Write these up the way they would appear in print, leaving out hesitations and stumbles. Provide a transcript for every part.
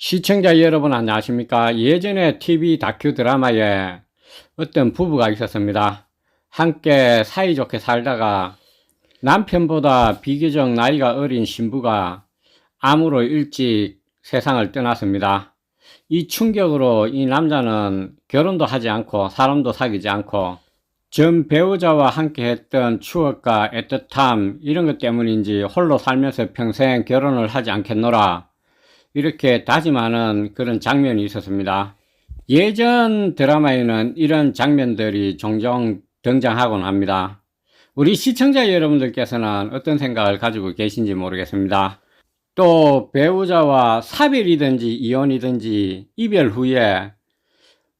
시청자 여러분 안녕하십니까? 예전에 TV 다큐 드라마에 어떤 부부가 있었습니다. 함께 사이좋게 살다가 남편보다 비교적 나이가 어린 신부가 암으로 일찍 세상을 떠났습니다. 이 충격으로 이 남자는 결혼도 하지 않고 사람도 사귀지 않고 전 배우자와 함께 했던 추억과 애틋함 이런 것 때문인지 홀로 살면서 평생 결혼을 하지 않겠노라 이렇게 다짐하는 그런 장면이 있었습니다. 예전 드라마에는 이런 장면들이 종종 등장하곤 합니다. 우리 시청자 여러분들께서는 어떤 생각을 가지고 계신지 모르겠습니다. 또 배우자와 사별이든지 이혼이든지 이별 후에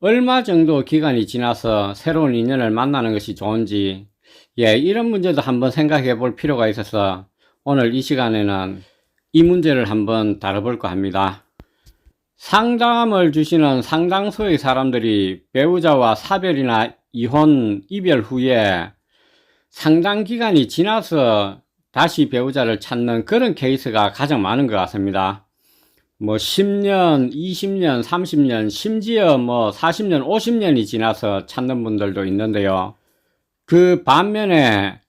얼마 정도 기간이 지나서 새로운 인연을 만나는 것이 좋은지 이런 문제도 한번 생각해 볼 필요가 있어서 오늘 이 시간에는 이 문제를 한번 다뤄볼까 합니다. 상담을 주시는 상당수의 사람들이 배우자와 사별이나 이혼, 이별 후에 상당 기간이 지나서 다시 배우자를 찾는 그런 케이스가 가장 많은 것 같습니다. 10년, 20년, 30년, 심지어 40년, 50년이 지나서 찾는 분들도 있는데요. 그 반면에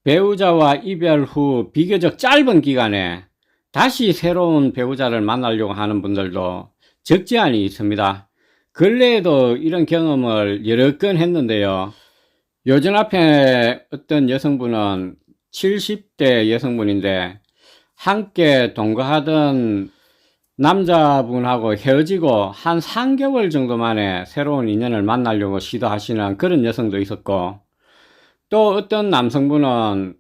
배우자와 이별 후 비교적 짧은 기간에 다시 새로운 배우자를 만나려고 하는 분들도 적지 않이 있습니다. 근래에도 이런 경험을 여러 건 했는데요. 요즘 앞에 어떤 여성분은 70대 여성분인데 함께 동거하던 남자분하고 헤어지고 한 3개월 정도 만에 새로운 인연을 만나려고 시도하시는 그런 여성도 있었고, 또 어떤 남성분은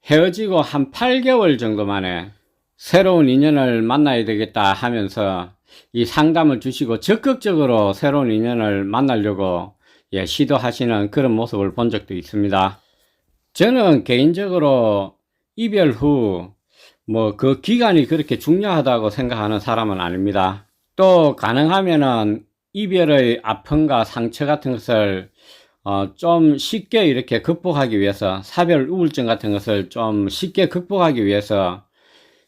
헤어지고 한 8개월 정도 만에 새로운 인연을 만나야 되겠다 하면서 이 상담을 주시고 적극적으로 새로운 인연을 만나려고 시도하시는 그런 모습을 본 적도 있습니다. 저는 개인적으로 이별 후 그 기간이 그렇게 중요하다고 생각하는 사람은 아닙니다. 또 가능하면은 이별의 아픔과 상처 같은 것을 좀 쉽게 이렇게 극복하기 위해서, 사별 우울증 같은 것을 좀 쉽게 극복하기 위해서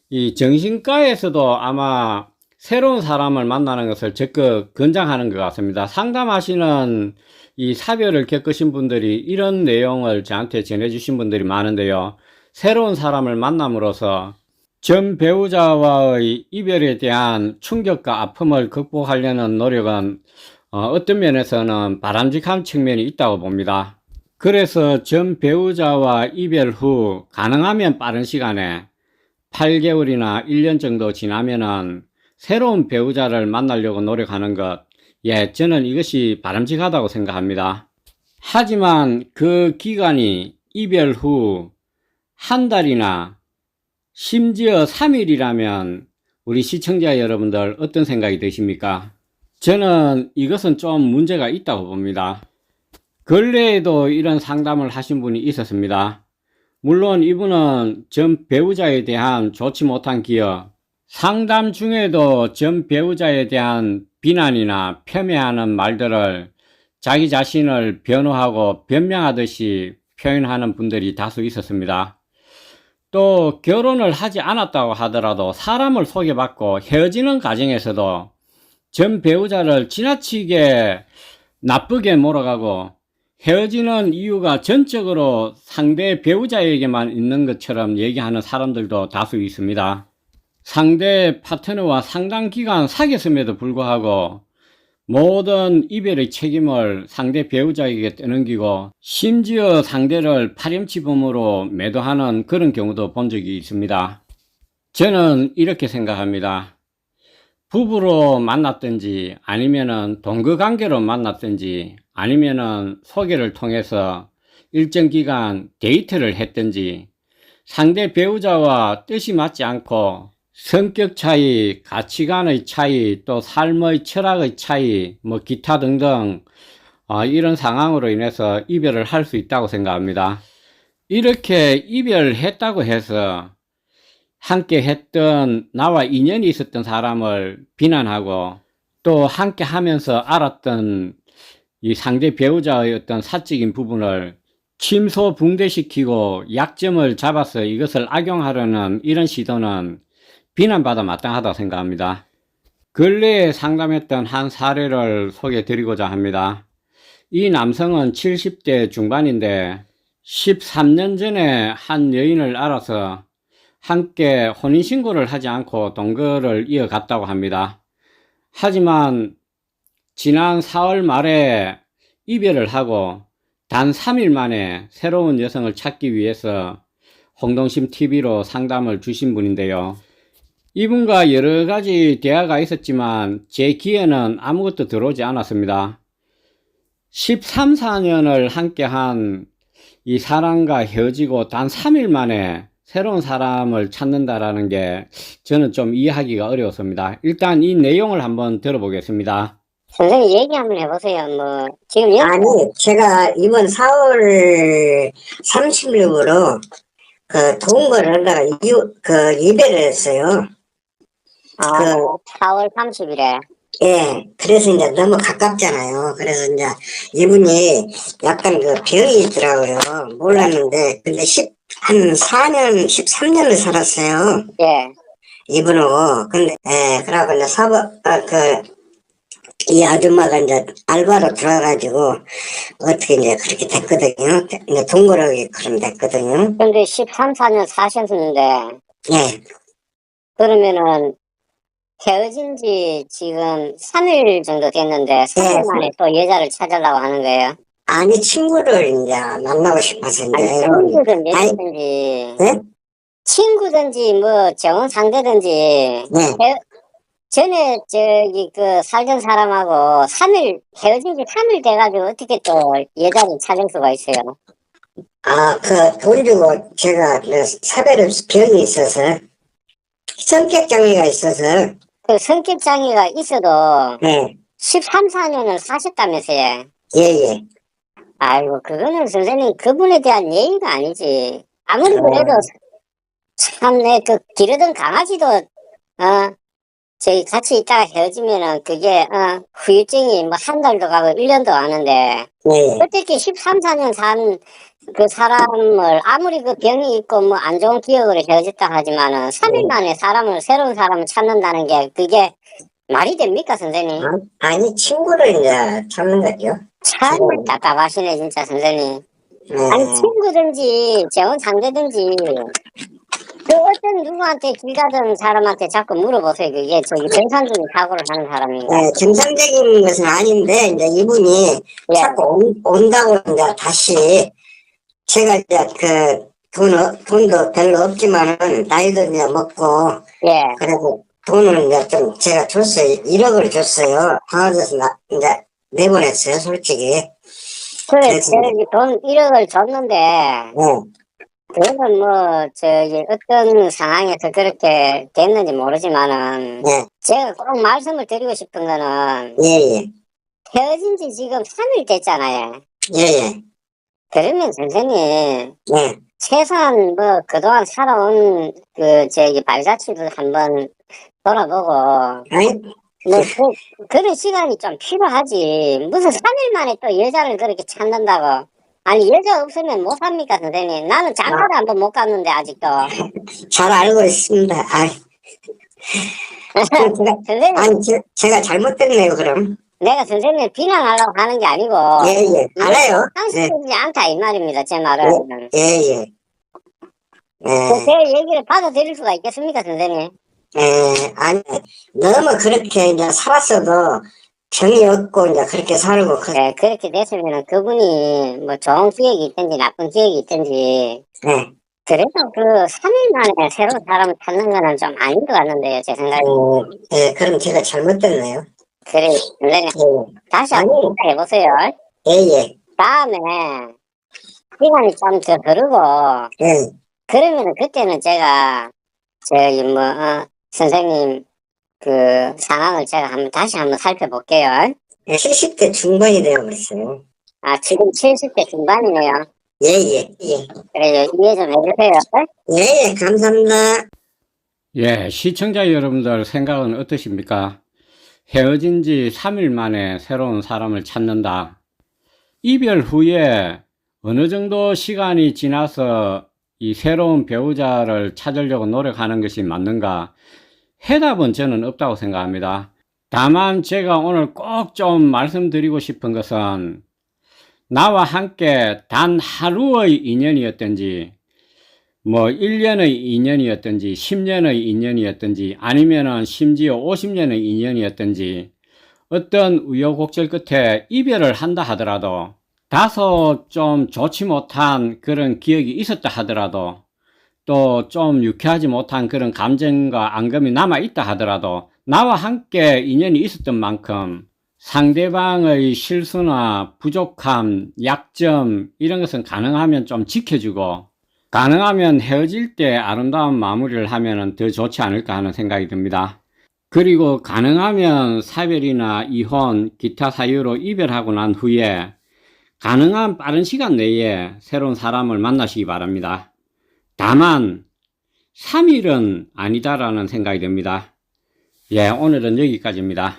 이 정신과에서도 아마 새로운 사람을 만나는 것을 적극 권장하는 것 같습니다. 상담하시는 이 사별을 겪으신 분들이 이런 내용을 저한테 전해주신 분들이 많은데요. 새로운 사람을 만남으로써 전 배우자와의 이별에 대한 충격과 아픔을 극복하려는 노력은 어떤 면에서는 바람직한 측면이 있다고 봅니다. 그래서 전 배우자와 이별 후 가능하면 빠른 시간에 8개월이나 1년 정도 지나면은 새로운 배우자를 만나려고 노력하는 것, 저는 이것이 바람직하다고 생각합니다. 하지만 그 기간이 이별 후 한 달이나 심지어 3일이라면 우리 시청자 여러분들 어떤 생각이 드십니까? 저는 이것은 좀 문제가 있다고 봅니다. 근래에도 이런 상담을 하신 분이 있었습니다. 물론 이분은 전 배우자에 대한 좋지 못한 기억, 상담 중에도 전 배우자에 대한 비난이나 폄훼하는 말들을 자기 자신을 변호하고 변명하듯이 표현하는 분들이 다수 있었습니다. 또 결혼을 하지 않았다고 하더라도 사람을 소개받고 헤어지는 과정에서도 전 배우자를 지나치게 나쁘게 몰아가고 헤어지는 이유가 전적으로 상대 배우자에게만 있는 것처럼 얘기하는 사람들도 다수 있습니다. 상대 파트너와 상당 기간 사귀었음에도 불구하고 모든 이별의 책임을 상대 배우자에게 떠넘기고 심지어 상대를 파렴치범으로 매도하는 그런 경우도 본 적이 있습니다. 저는 이렇게 생각합니다. 부부로 만났든지 아니면은 동거관계로 만났든지 아니면은 소개를 통해서 일정 기간 데이트를 했든지 상대 배우자와 뜻이 맞지 않고 성격 차이, 가치관의 차이, 또 삶의 철학의 차이, 기타 등등 이런 상황으로 인해서 이별을 할 수 있다고 생각합니다. 이렇게 이별했다고 해서 함께 했던 나와 인연이 있었던 사람을 비난하고 또 함께 하면서 알았던 이 상대 배우자의 어떤 사적인 부분을 침소붕대시키고 약점을 잡아서 이것을 악용하려는 이런 시도는 비난받아 마땅하다고 생각합니다. 근래에 상담했던 한 사례를 소개해 드리고자 합니다. 이 남성은 70대 중반인데 13년 전에 한 여인을 알아서 함께 혼인신고를 하지 않고 동거를 이어갔다고 합니다. 하지만 지난 4월 말에 이별을 하고 단 3일 만에 새로운 여성을 찾기 위해서 홍동심 TV로 상담을 주신 분인데요. 이분과 여러 가지 대화가 있었지만 제 귀에는 아무것도 들어오지 않았습니다. 13, 14년을 함께한 이 사람과 헤어지고 단 3일 만에 새로운 사람을 찾는다라는 게 저는 좀 이해하기가 어려웠습니다. 일단 이 내용을 한번 들어보겠습니다. 선생님 얘기 한번 해보세요. 뭐 지금 아니, 제가 이번 4월 30일부로 그 동거를 하다가 이별을 했어요. 4월 30일에 예, 그래서 이제 너무 가깝잖아요. 그래서 이제 이분이 약간 그 병이 있더라고요. 몰랐는데, 근데 한 4년, 13년을 살았어요. 예. 이분하고. 근데, 예, 그러고 이제 이 아줌마가 이제 알바로 들어가가지고 어떻게 이제 그렇게 됐거든요. 이제 동거를 그럼 됐거든요. 근데 13, 14년 사셨는데 예. 그러면은 헤어진 지 지금 3일 정도 됐는데 3일 만에 또 여자를 찾으려고 하는 거예요? 아니, 친구를 이제 만나고 싶어서 아니 이제. 친구든 몇이든지 네? 친구든지 뭐 정은 상대든지 네. 전에 저기 그 살던 사람하고 3일 헤어진 지 3일 돼가지고 어떻게 또 여자를 찾을 수가 있어요? 아, 돈 주고 제가 사별의 병이 있어서, 성격 장애가 있어서, 그 성격 장애가 있어도 네. 13, 14년을 사셨다면서요? 예, 예. 아이고 그거는 선생님 그분에 대한 예의가 아니지. 아무리 그래도 참내 그 기르던 강아지도 저희 같이 있다가 헤어지면은 그게 후유증이 뭐 한 달도 가고 1년도 가는데 예. 어떻게 13, 14년 산 그 사람을 아무리 그 병이 있고 뭐 안 좋은 기억으로 헤어졌다 하지만은 3일 만에 새로운 사람을 찾는다는 게 그게 말이 됩니까 선생님? 아니, 친구를 이제 찾는 거죠. 참 답답하시네 진짜 선생님. 네. 아니 친구든지 재혼 상대든지 그 어떤 누구한테 길 가던 사람한테 자꾸 물어보세요. 그게 저기 정상적인 사고를 하는 사람인가? 네, 정상적인 것은 아닌데, 이제 이분이 예. 자꾸 온다고 이제 다시, 제가 이제 돈도 별로 없지만은, 나이도 이제 먹고, 예. 그래서 돈을 이제 좀 제가 줬어요. 1억을 줬어요. 강화도에서 이제 내보냈어요, 솔직히. 그래, 그래서, 저기 돈 1억을 줬는데, 네, 그건 뭐, 저기, 어떤 상황에서 그렇게 됐는지 모르지만은, 네, 제가 꼭 말씀을 드리고 싶은 거는, 예, 예, 헤어진 지 지금 3일 됐잖아요. 예, 예, 그러면 선생님, 네. 최소한 뭐, 그동안 살아온 발자취도 한번 돌아보고, 아니, 뭐, 그런 시간이 좀 필요하지. 무슨 3일 만에 또 여자를 그렇게 찾는다고. 아니, 여자 없으면 못 삽니까, 선생님? 나는 장가를 한번 못 갔는데, 아직도. 잘 알고 있습니다. 아이, 선생님, 아니, 제가 잘못됐네요, 그럼. 내가 선생님 비난하려고 하는 게 아니고. 예, 예, 알아요. 네, 상식적이지 않다, 이 말입니다, 제 말은. 예, 예. 제 얘기를 받아들일 수가 있겠습니까, 선생님? 아니, 너무 그렇게 이제 살았어도 정이 없고 이제 그렇게 살고, 네, 그렇게 됐으면 그분이 뭐 좋은 기억이 있든지 나쁜 기억이 있든지. 네. 그래도 그 3일 만에 새로운 사람을 찾는 거는 좀 아닌 것 같는데요, 제 생각에. 예, 그럼 제가 잘못됐네요. 그래, 선생님. 예, 다시 한번 해보세요. 예, 예, 다음에 시간이 좀 더 흐르고 예. 그러면 그때는 제가 저기 뭐 선생님 그 상황을 제가 다시 한번 살펴볼게요. 70대 중반이 되어버렸어요. 아 지금 70대 중반이네요. 예, 예, 예. 그래요, 이해 좀 해주세요. 예, 예, 감사합니다. 예, 시청자 여러분들 생각은 어떠십니까? 헤어진 지 3일 만에 새로운 사람을 찾는다. 이별 후에 어느 정도 시간이 지나서 이 새로운 배우자를 찾으려고 노력하는 것이 맞는가? 해답은 저는 없다고 생각합니다. 다만 제가 오늘 꼭 좀 말씀드리고 싶은 것은 나와 함께 단 하루의 인연이었든지 뭐 1년의 인연이었든지 10년의 인연이었든지 아니면은 심지어 50년의 인연이었든지 어떤 우여곡절 끝에 이별을 한다 하더라도 다소 좀 좋지 못한 그런 기억이 있었다 하더라도 또 좀 유쾌하지 못한 그런 감정과 앙금이 남아있다 하더라도 나와 함께 인연이 있었던 만큼 상대방의 실수나 부족함, 약점 이런 것은 가능하면 좀 지켜주고 가능하면 헤어질 때 아름다운 마무리를 하면 더 좋지 않을까 하는 생각이 듭니다. 그리고 가능하면 사별이나 이혼, 기타 사유로 이별하고 난 후에 가능한 빠른 시간 내에 새로운 사람을 만나시기 바랍니다. 다만 3일은 아니다라는 생각이 듭니다. 예, 오늘은 여기까지입니다.